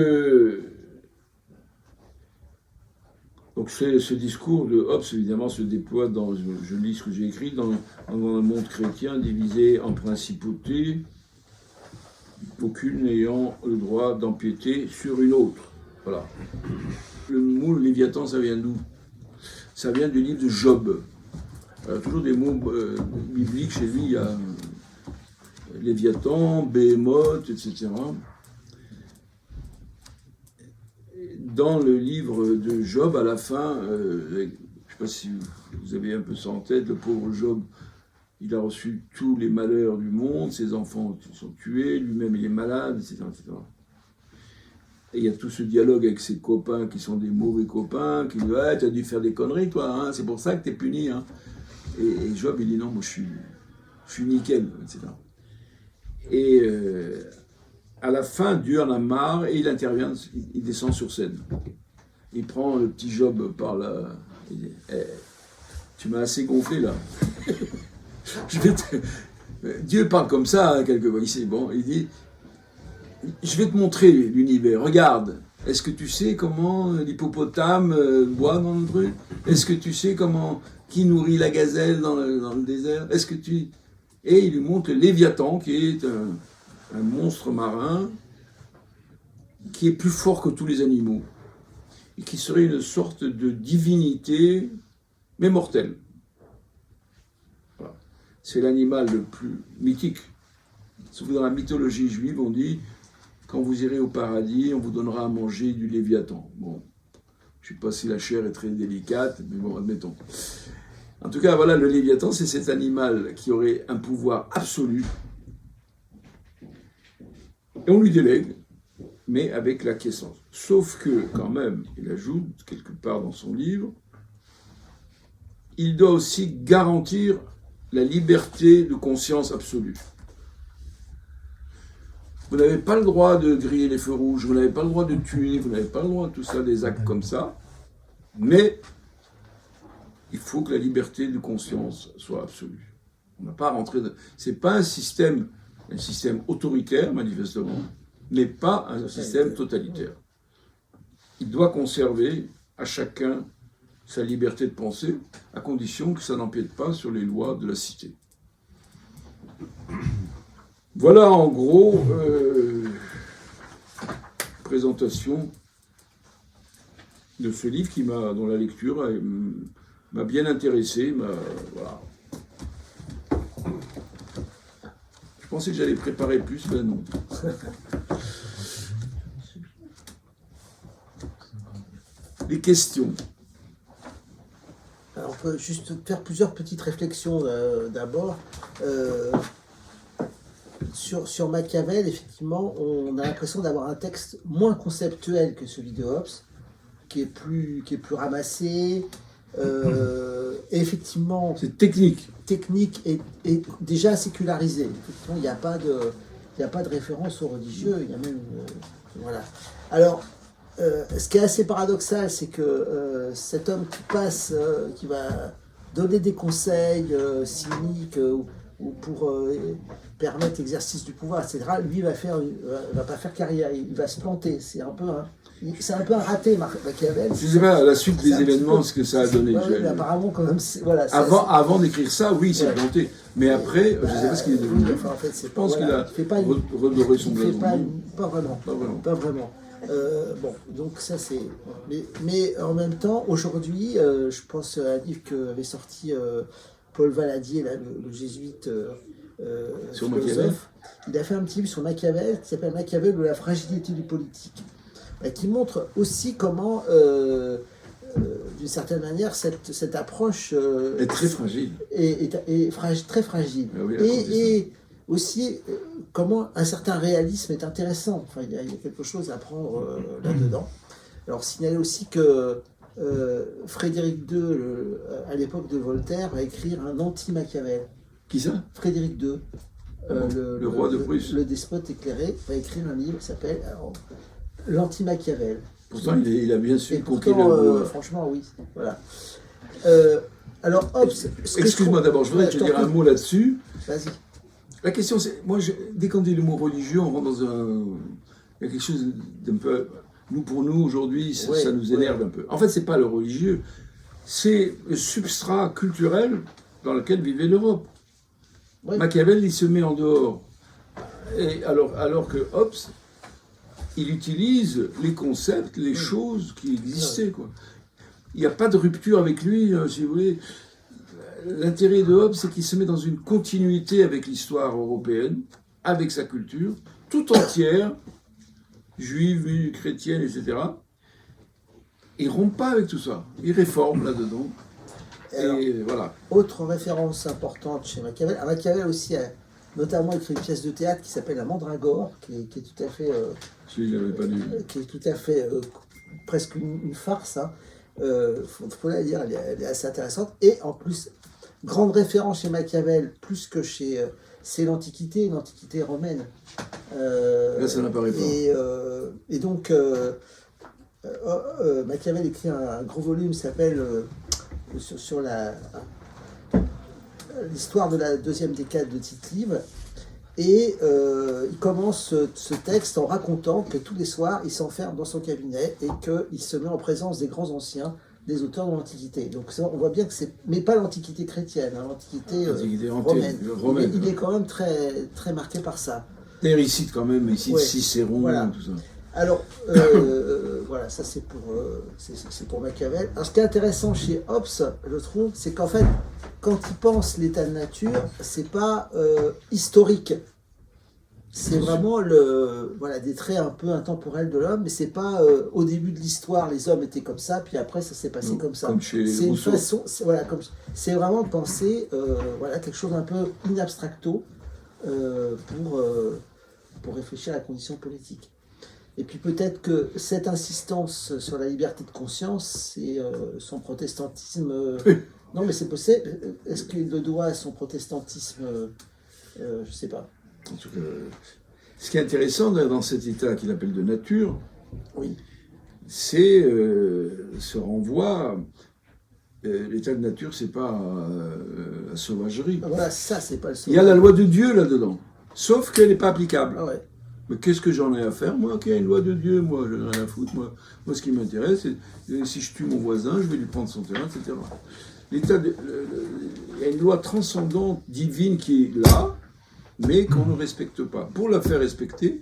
ce discours de Hobbes, évidemment, se déploie dans, je lis ce que j'ai écrit, dans un monde chrétien divisé en principautés, aucune n'ayant le droit d'empiéter sur une autre. Voilà. Le mot Léviathan, ça vient d'où? Ça vient du livre de Job. Toujours des mots bibliques, chez lui, il y a Léviathan, Béhémoth, etc. Dans le livre de Job, à la fin, je ne sais pas si vous avez un peu ça en tête, le pauvre Job, il a reçu tous les malheurs du monde, ses enfants sont tués, lui-même il est malade, etc., etc. Et il y a tout ce dialogue avec ses copains qui sont des mauvais copains, qui disent « Ouais, tu as dû faire des conneries, toi, hein, c'est pour ça que tu es puni. Hein. » Et Job, il dit « Non, moi je suis nickel, etc. » Et à la fin, Dieu en a marre et il intervient, il descend sur scène. Il prend le petit Job par là, il dit tu m'as assez gonflé là. Dieu parle comme ça, hein, quelquefois. Il dit je vais te montrer l'univers, regarde. Est-ce que tu sais comment l'hippopotame boit dans le truc? Est-ce que tu sais qui nourrit la gazelle dans le désert? Est-ce que tu... Et il lui montre le Léviathan, qui est un monstre marin, qui est plus fort que tous les animaux, et qui serait une sorte de divinité, mais mortelle. Voilà. C'est l'animal le plus mythique. Sauf dans la mythologie juive, on dit quand vous irez au paradis, on vous donnera à manger du Léviathan. Bon, je ne sais pas si la chair est très délicate, mais bon, admettons. En tout cas, voilà, le Léviathan, c'est cet animal qui aurait un pouvoir absolu. Et on lui délègue, mais avec l'acquiescence. Sauf que, quand même, il ajoute, quelque part dans son livre, il doit aussi garantir la liberté de conscience absolue. Vous n'avez pas le droit de griller les feux rouges, vous n'avez pas le droit de tuer, vous n'avez pas le droit de tout ça, des actes comme ça, mais il faut que la liberté de conscience soit absolue. On n'a pas à rentrer dans... C'est pas un système autoritaire, manifestement, mais pas un système totalitaire. Il doit conserver à chacun sa liberté de penser, à condition que ça n'empiète pas sur les lois de la cité. Voilà en gros présentation de ce livre dont la lecture m'a bien intéressé. Voilà. Je pensais que j'allais préparer plus, ben non. Les questions. Alors faut juste faire plusieurs petites réflexions d'abord. Sur Machiavel, effectivement, on a l'impression d'avoir un texte moins conceptuel que celui de Hobbes, qui est plus ramassé, et effectivement C'est technique. et déjà sécularisé. Effectivement, il n'y a pas de référence aux religieux, il y a même voilà. Alors, ce qui est assez paradoxal, c'est que cet homme qui passe, qui va donner des conseils cyniques ou pour permettre l'exercice du pouvoir, etc., lui va pas faire carrière, il va se planter. C'est un peu un raté, Machiavel. Je ne sais pas, à la suite des événements, peu, ce que ça a donné. Ouais, mais apparemment, quand même, voilà. Avant d'écrire ça, oui, c'est planté. Mais après, je ne sais pas ce qu'il est devenu. Oui, enfin, en fait, je pense qu'il a redoré son blason. Pas vraiment. Bon, donc ça c'est... Mais en même temps, aujourd'hui, je pense à un livre qu'avait sorti Paul Valadier, là, le jésuite sur Machiavel. Il a fait un petit livre sur Machiavel qui s'appelle Machiavel ou la fragilité du politique, qui montre aussi comment, d'une certaine manière, cette approche est très fragile. Très fragile. Oui, et aussi comment un certain réalisme est intéressant. Enfin, il y a quelque chose à prendre là-dedans. Alors, signaler aussi que Frédéric II, à l'époque de Voltaire, va écrire un anti-Machiavel. Qui ça? Frédéric II, le roi de Prusse. Le despote éclairé, va écrire un livre qui s'appelle L'anti-Machiavel. Pourtant, il a bien su conquérir. Franchement, oui. Voilà. Alors, Hobbes... Excuse-moi d'abord, je voudrais te dire un mot là-dessus. Vas-y. La question, c'est... Moi, dès qu'on dit le mot religieux, on rentre dans un... Il y a quelque chose d'un peu... Pour nous, aujourd'hui, ça nous énerve un peu. En fait, c'est pas le religieux. C'est le substrat culturel dans lequel vivait l'Europe. Oui. Machiavel, il se met en dehors. Et alors que Hobbes, il utilise les concepts, les choses qui existaient, quoi. Il n'y a pas de rupture avec lui, si vous voulez. L'intérêt de Hobbes, c'est qu'il se met dans une continuité avec l'histoire européenne, avec sa culture, tout entière, juive, chrétienne, etc. Il ne rompt pas avec tout ça. Il réforme là-dedans. Alors, et voilà. Autre référence importante chez Machiavel. Machiavel aussi a notamment écrit une pièce de théâtre qui s'appelle La Mandragore, qui est tout à fait... je l'avais pas lu. Qui est tout à fait presque une farce. Hein. Faut la dire, elle est assez intéressante. Et en plus, grande référence chez Machiavel, plus que chez... c'est l'Antiquité romaine. Là, ça n'apparaît pas. Et donc, Machiavel écrit un gros volume qui s'appelle sur l'histoire de la deuxième décade de Tite-Live. Et il commence ce texte en racontant que tous les soirs, il s'enferme dans son cabinet et qu'il se met en présence des grands anciens, des auteurs de l'Antiquité. Donc on voit bien que c'est... Mais pas l'Antiquité chrétienne, hein, l'Antiquité romaine. Il est quand même très, très marqué par ça. D'ailleurs, il cite quand même, Cicéron, voilà. Tout ça. Alors, voilà, ça c'est pour Machiavel. Alors, ce qui est intéressant chez Hobbes, je trouve, c'est qu'en fait, quand il pense l'état de nature, c'est pas historique. C'est vraiment des traits un peu intemporels de l'homme, mais c'est pas au début de l'histoire, les hommes étaient comme ça, puis après ça s'est passé comme ça. Comme chez c'est Rousseau. Une façon, c'est vraiment penser quelque chose un peu in abstracto pour réfléchir à la condition politique. Et puis peut-être que cette insistance sur la liberté de conscience, c'est son protestantisme. Non, mais c'est possible. Est-ce qu'il le doit à son protestantisme je ne sais pas. En tout cas, ce qui est intéressant dans cet état qu'il appelle de nature, oui, c'est ce renvoi. L'état de nature, c'est pas la sauvagerie. Voilà, ça, c'est pas le sauvagerie. Il y a la loi de Dieu là-dedans, sauf qu'elle n'est pas applicable. Ah ouais. Mais qu'est-ce que j'en ai à faire? Moi, qu'il y a une loi de Dieu, moi, je n'ai rien à foutre. Moi, ce qui m'intéresse, c'est si je tue mon voisin, je vais lui prendre son terrain, etc. Il y a une loi transcendante, divine, qui est là, mais qu'on ne respecte pas. Pour la faire respecter,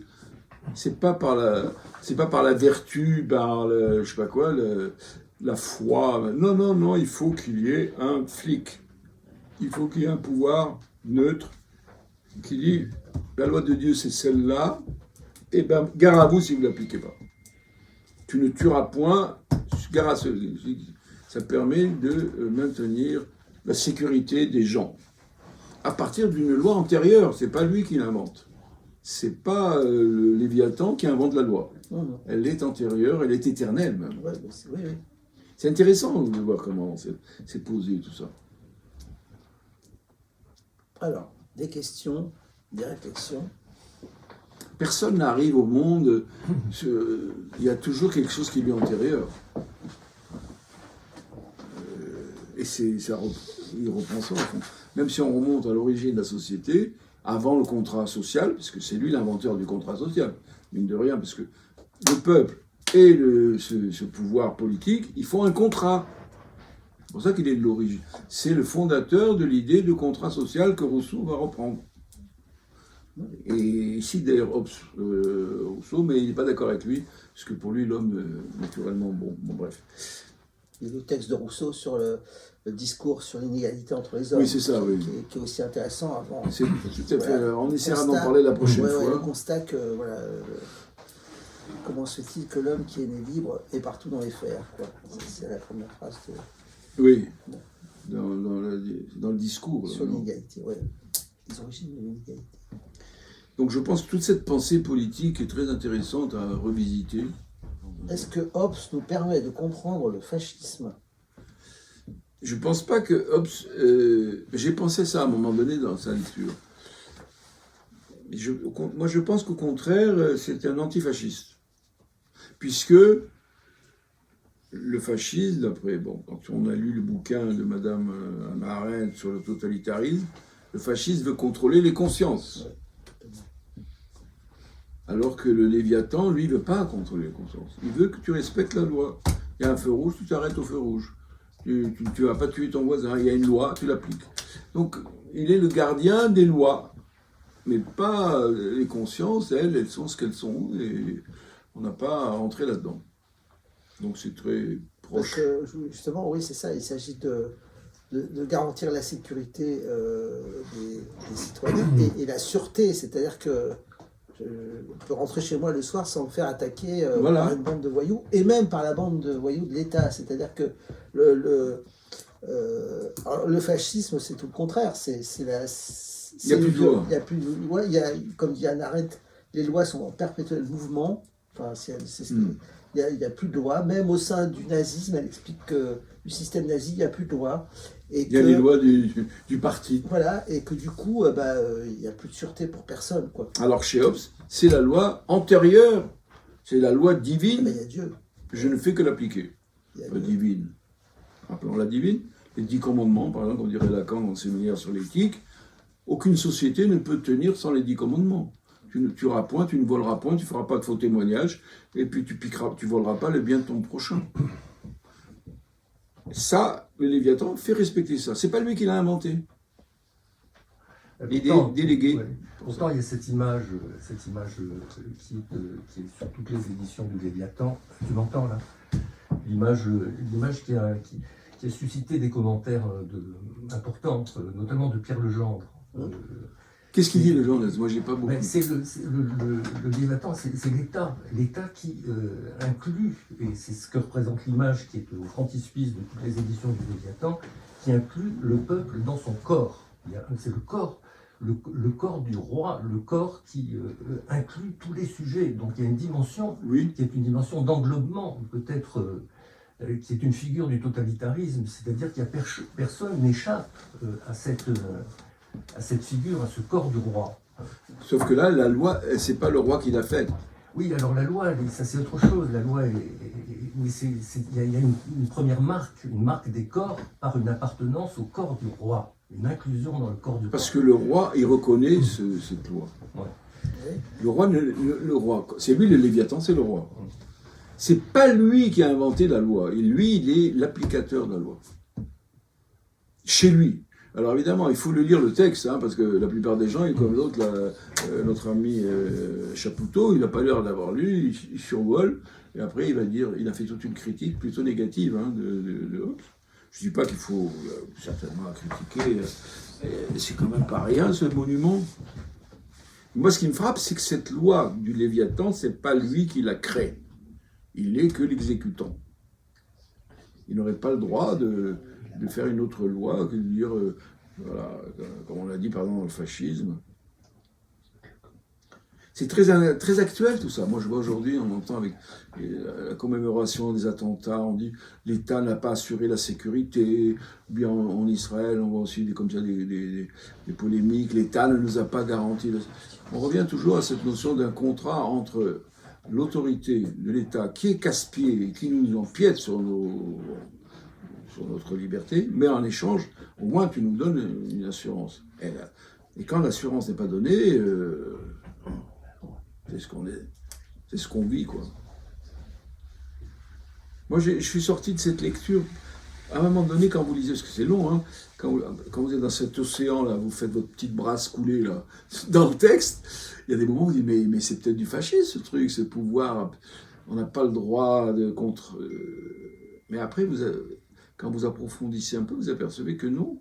c'est pas par la vertu, par je sais pas quoi, la foi. Non, il faut qu'il y ait un flic. Il faut qu'il y ait un pouvoir neutre qui dit la loi de Dieu c'est celle-là, et ben gare à vous si vous ne l'appliquez pas. Tu ne tueras point, gare à ceux. Ça permet de maintenir la sécurité des gens. À partir d'une loi antérieure, c'est pas lui qui l'invente. C'est pas le Léviathan qui invente la loi. Elle est antérieure, elle est éternelle même. Ouais, oui. C'est intéressant de voir comment c'est posé tout ça. Alors, des questions, des réflexions. Personne n'arrive au monde, il y a toujours quelque chose qui lui est antérieur. Et il reprend ça au fond. Même si on remonte à l'origine de la société, avant le contrat social, puisque c'est lui l'inventeur du contrat social, mine de rien, parce que le peuple et ce pouvoir politique, ils font un contrat. C'est pour ça qu'il est de l'origine. C'est le fondateur de l'idée de contrat social que Rousseau va reprendre. Et ici, d'ailleurs, Rousseau, mais il n'est pas d'accord avec lui, parce que pour lui, l'homme, naturellement, bon, bref. Il y a le texte de Rousseau sur le discours sur l'inégalité entre les hommes, oui, c'est ça, qui est aussi intéressant avant. C'est tout à fait. Voilà, on essaiera d'en parler la prochaine fois. Le constat que, comment se fait-il que l'homme qui est né libre est partout dans les fers, quoi. C'est la première phrase de... Oui, dans le discours. Sur l'inégalité, oui. Les origines de l'inégalité. Donc je pense que toute cette pensée politique est très intéressante à revisiter. Est-ce que Hobbes nous permet de comprendre le fascisme? Je ne pense pas que Hobbes... j'ai pensé ça à un moment donné dans sa lecture. Moi je pense qu'au contraire, c'est un antifasciste. Puisque le fascisme, d'après, quand on a lu le bouquin de Madame Hannah Arendt sur le totalitarisme, le fascisme veut contrôler les consciences. Alors que le Léviathan, lui, ne veut pas contrôler les consciences. Il veut que tu respectes la loi. Il y a un feu rouge, tu t'arrêtes au feu rouge. Tu ne vas pas tuer ton voisin. Il y a une loi, tu l'appliques. Donc, il est le gardien des lois. Mais pas les consciences, elles sont ce qu'elles sont. Et on n'a pas à rentrer là-dedans. Donc, c'est très proche. Parce que, justement, oui, c'est ça. Il s'agit de garantir la sécurité des citoyens et la sûreté. C'est-à-dire que je peux rentrer chez moi le soir sans me faire attaquer par une bande de voyous, et même par la bande de voyous de l'État. C'est-à-dire que le fascisme, c'est tout le contraire. Il n'y a plus de loi. Il n'y a plus de loi. Comme dit Hannah Arendt, les lois sont en perpétuel mouvement. Enfin, il n'y a plus de loi. Même au sein du nazisme, elle explique que du système nazi, il n'y a plus de loi. Il y a les lois du parti. Voilà, et que du coup, il n'y a plus de sûreté pour personne, quoi. Alors chez Hobbes, c'est la loi antérieure, c'est la loi divine. Mais il y a Dieu. Je ne fais que l'appliquer. La divine. Rappelons la divine. Les 10 commandements, par exemple, on dirait Lacan dans le séminaire sur l'éthique. Aucune société ne peut tenir sans les 10 commandements. Tu ne tueras point, tu ne voleras point, tu ne feras pas de faux témoignages, et puis tu voleras pas le bien de ton prochain. Ça, le Léviathan fait respecter ça. C'est pas lui qui l'a inventé. Il est délégué. Ouais. Pourtant, il y a cette image qui est sur toutes les éditions du Léviathan. Tu m'entends là? L'image qui a suscité des commentaires importants, notamment de Pierre Legendre. Qu'est-ce qu'il dit le journaliste? Moi, j'ai pas beaucoup. C'est le Léviathan, c'est l'État qui inclut, et c'est ce que représente l'image qui est au frontispice de toutes les éditions du Léviathan, qui inclut le peuple dans son corps. C'est le corps, le corps du roi, le corps qui inclut tous les sujets. Donc il y a une dimension qui est une dimension d'englobement, peut-être qui est une figure du totalitarisme, c'est-à-dire qu'il n'y a personne n'échappe à cette figure, à ce corps du roi. Sauf que là, la loi, c'est pas le roi qui l'a faite. Oui, alors la loi, ça c'est autre chose. La loi, il y a une première marque, une marque des corps par une appartenance au corps du roi, une inclusion dans le corps du roi. Parce que le roi, il reconnaît cette loi. Ouais. Le roi, c'est lui le Léviathan, c'est le roi. C'est pas lui qui a inventé la loi. Et lui, il est l'applicateur de la loi. Chez lui. Alors évidemment, il faut le lire le texte, parce que la plupart des gens, comme l'autre, notre ami Chapoutot, il n'a pas l'air d'avoir lu, il survole, et après il va dire, il a fait toute une critique plutôt négative de Hobbes. Je ne dis pas qu'il faut certainement critiquer, c'est quand même pas rien ce monument. Moi, ce qui me frappe, c'est que cette loi du Léviathan, c'est pas lui qui la crée, il n'est que l'exécutant. il n'aurait pas le droit de faire une autre loi que de dire, voilà, comme on l'a dit par exemple dans le fascisme. C'est très actuel tout ça. Moi je vois aujourd'hui, on entend avec la commémoration des attentats, on dit l'État n'a pas assuré la sécurité. Bien en Israël, on voit aussi des polémiques, l'État ne nous a pas garanti. On revient toujours à cette notion d'un contrat entre l'autorité de l'État qui est casse-pied et qui nous empiète sur notre liberté, mais en échange, au moins tu nous donnes une assurance. Et quand l'assurance n'est pas donnée, c'est ce qu'on vit, quoi. Moi, je suis sorti de cette lecture. À un moment donné, quand vous lisez, parce que c'est long, hein, quand vous êtes dans cet océan, là, vous faites votre petite brasse couler, là, dans le texte, il y a des moments où vous dites, mais c'est peut-être du fascisme, ce truc, ce pouvoir, on n'a pas le droit de contre... Mais après, quand vous approfondissez un peu, vous apercevez que non.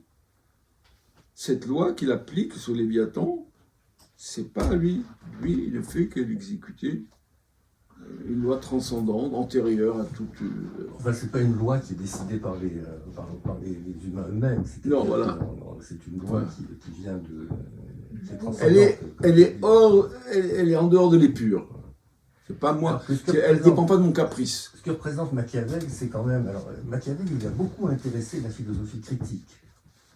Cette loi qu'il applique sur Léviathan, c'est pas lui. Lui, il ne fait que l'exécuter. Une loi transcendante, antérieure à toute... Enfin, c'est pas une loi qui est décidée par les humains eux-mêmes. Non, voilà. C'est une loi qui vient de... Qui est transcendante. Elle est en dehors de l'épure. C'est pas moi. Elle ne dépend pas de mon caprice. Ce que représente Machiavel, c'est quand même... Alors, Machiavel, il a beaucoup intéressé la philosophie critique.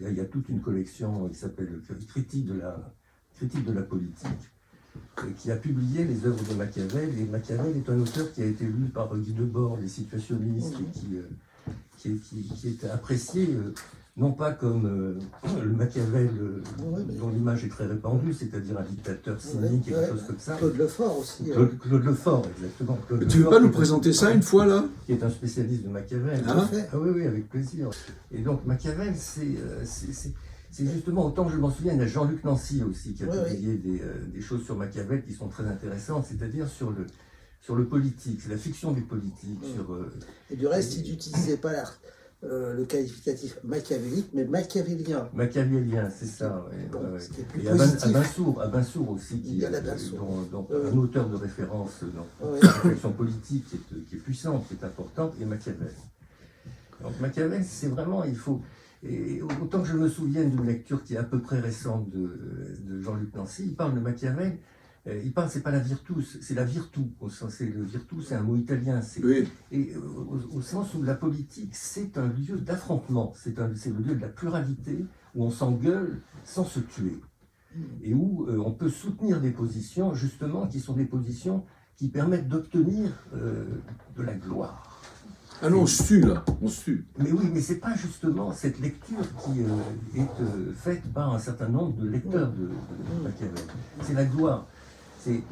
Il y a toute une collection qui s'appelle Critique de la politique, qui a publié les œuvres de Machiavel. Et Machiavel est un auteur qui a été lu par Guy Debord, les situationnistes, et qui est apprécié, non pas comme le Machiavel dont l'image est très répandue, c'est-à-dire un dictateur cynique et quelque chose comme ça. Claude Lefort aussi. Claude Lefort, exactement. Claude Tu veux Lefort, pas nous présenter ça une fois, là? qui est un spécialiste de Machiavel. Ah, Oui, avec plaisir. Et donc Machiavel, c'est justement, autant que je m'en souviens, il y a Jean-Luc Nancy aussi qui a publié des choses sur Machiavel qui sont très intéressantes, c'est-à-dire sur le politique, la fiction du politique. Et du reste, il n'utilisait pas le qualificatif machiavélique, mais machiavélien. Machiavélien, c'est ça. Et Abinsour aussi, dont un auteur de référence dans la réflexion politique qui est puissante, qui est importante, et Machiavel. Donc Machiavel, c'est vraiment, et autant que je me souvienne d'une lecture qui est à peu près récente de Jean-Luc Nancy, il parle de Machiavel, c'est pas la virtus, c'est la virtu. Le virtu, c'est un mot italien. Et au sens où la politique, c'est un lieu d'affrontement, c'est le lieu de la pluralité, où on s'engueule sans se tuer. Et où on peut soutenir des positions, justement, qui sont des positions qui permettent d'obtenir de la gloire. Ah non, on se tue, là, on se tue. Mais oui, mais c'est pas justement cette lecture qui est faite par un certain nombre de lecteurs de Machiavel. C'est la gloire. Et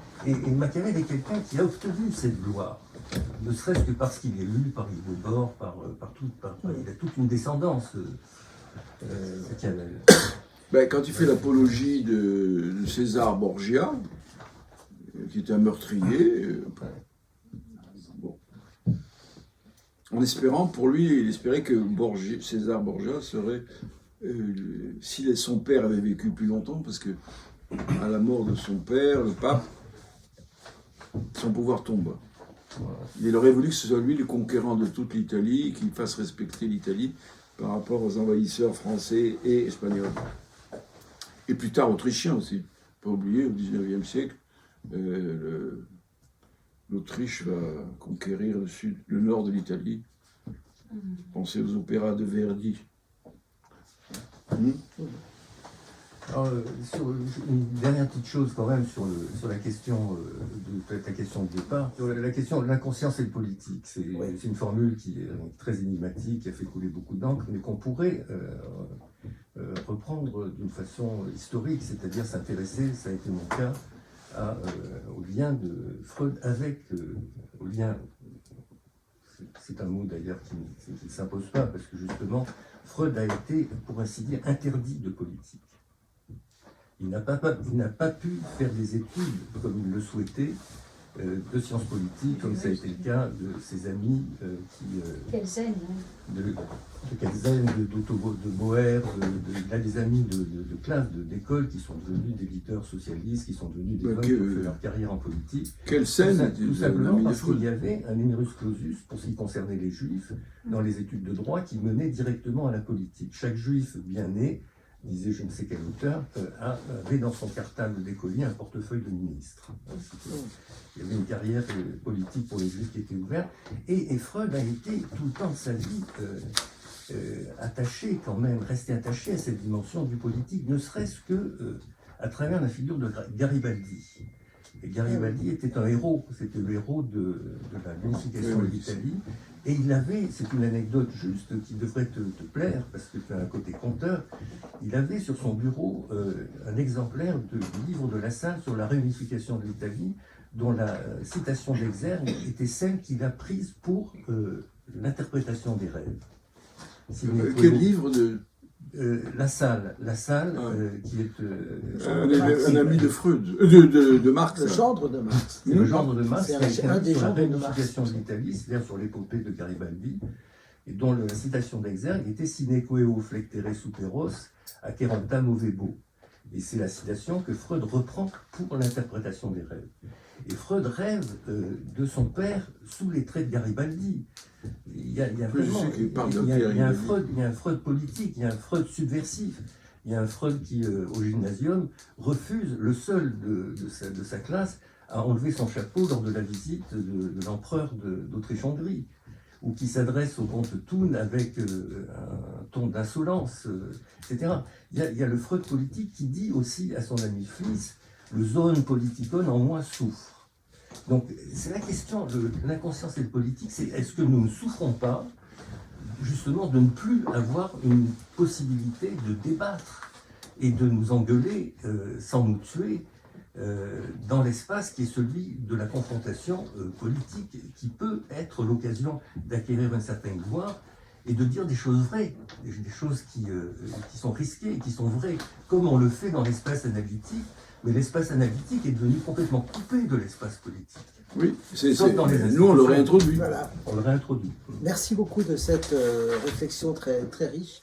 Machiavel est quelqu'un qui a obtenu cette gloire, ne serait-ce que parce qu'il est lu par Guy Debord, il a toute une descendance, Machiavel. Quand il fait l'apologie de César Borgia, qui était un meurtrier, en espérant, pour lui, il espérait que César Borgia serait, si son père avait vécu plus longtemps, parce que à la mort de son père, le pape, son pouvoir tombe. Il aurait voulu que ce soit lui le conquérant de toute l'Italie, qu'il fasse respecter l'Italie par rapport aux envahisseurs français et espagnols. Et plus tard autrichiens aussi. Pas oublier, au XIXe siècle, l'Autriche va conquérir le nord de l'Italie. Pensez aux opéras de Verdi. Alors, une dernière petite chose quand même sur la question ta question de départ, sur la question de l'inconscience et le politique. C'est une formule qui est très énigmatique, qui a fait couler beaucoup d'encre, mais qu'on pourrait reprendre d'une façon historique, c'est-à-dire s'intéresser, ça a été mon cas, au lien de Freud avec au lien. C'est un mot d'ailleurs qui ne s'impose pas, parce que justement, Freud a été, pour ainsi dire, interdit de politique. Il n'a pas pu faire des études comme il le souhaitait de sciences politiques, comme ça a été le cas de ses amis Quelle scène, de Kelsen, de Boer, là, des amis de classe, d'école, qui sont devenus des leaders socialistes, qui sont devenus des hommes qui ont fait leur carrière en politique. Quelle scène Tout simplement parce qu'il y avait un numerus clausus, pour ce qui concernait les juifs, dans les études de droit, qui menait directement à la politique. Chaque juif bien né, disait je ne sais quel auteur, avait dans son cartable d'écolier un portefeuille de ministre. Il y avait une carrière politique pour les juifs qui était ouverte. Et Freud a été tout le temps de sa vie attaché quand même, resté attaché à cette dimension du politique, ne serait-ce que à travers la figure de Garibaldi. Et Garibaldi était un héros, c'était le héros de la réunification de l'Italie. Et il avait, c'est une anecdote juste qui devrait te plaire, parce que tu as un côté conteur, il avait sur son bureau un exemplaire du livre de La Salle sur la réunification de l'Italie, dont la citation d'Exergue était celle qu'il a prise pour l'interprétation des rêves. Quel livre de... La Salle, qui est un ami de Freud, de Marx. Le gendre de Marx. C'est le gendre de Marx, C'est un des sur la gendres de Marx. réunification de l'Italie, c'est-à-dire sur l'épopée de Garibaldi, et dont la citation d'Exergue était Sine queo flectere superos acquerenta movebo. Et c'est la citation que Freud reprend pour l'interprétation des rêves. Et Freud rêve de son père sous les traits de Garibaldi. Il y a vraiment, il y a un Freud politique, il y a un Freud subversif, il y a un Freud qui, au gymnasium, refuse, le seul de sa classe, à enlever son chapeau lors de la visite de l'empereur d'Autriche-Hongrie, ou qui s'adresse au comte Thun avec un ton d'insolence, etc. Il y a le Freud politique qui dit aussi à son ami Fliss, le zone politikon en moi souffre. Donc c'est la question de l'inconscience et le politique, c'est est-ce que nous ne souffrons pas justement de ne plus avoir une possibilité de débattre et de nous engueuler sans nous tuer dans l'espace qui est celui de la confrontation politique, qui peut être l'occasion d'acquérir un certain pouvoir et de dire des choses vraies, des choses qui sont risquées, qui sont vraies, comme on le fait dans l'espace analytique, mais l'espace analytique est devenu complètement coupé de l'espace politique. Oui, nous on le réintroduit. Voilà. On le réintroduit. Merci beaucoup de cette réflexion très, très riche.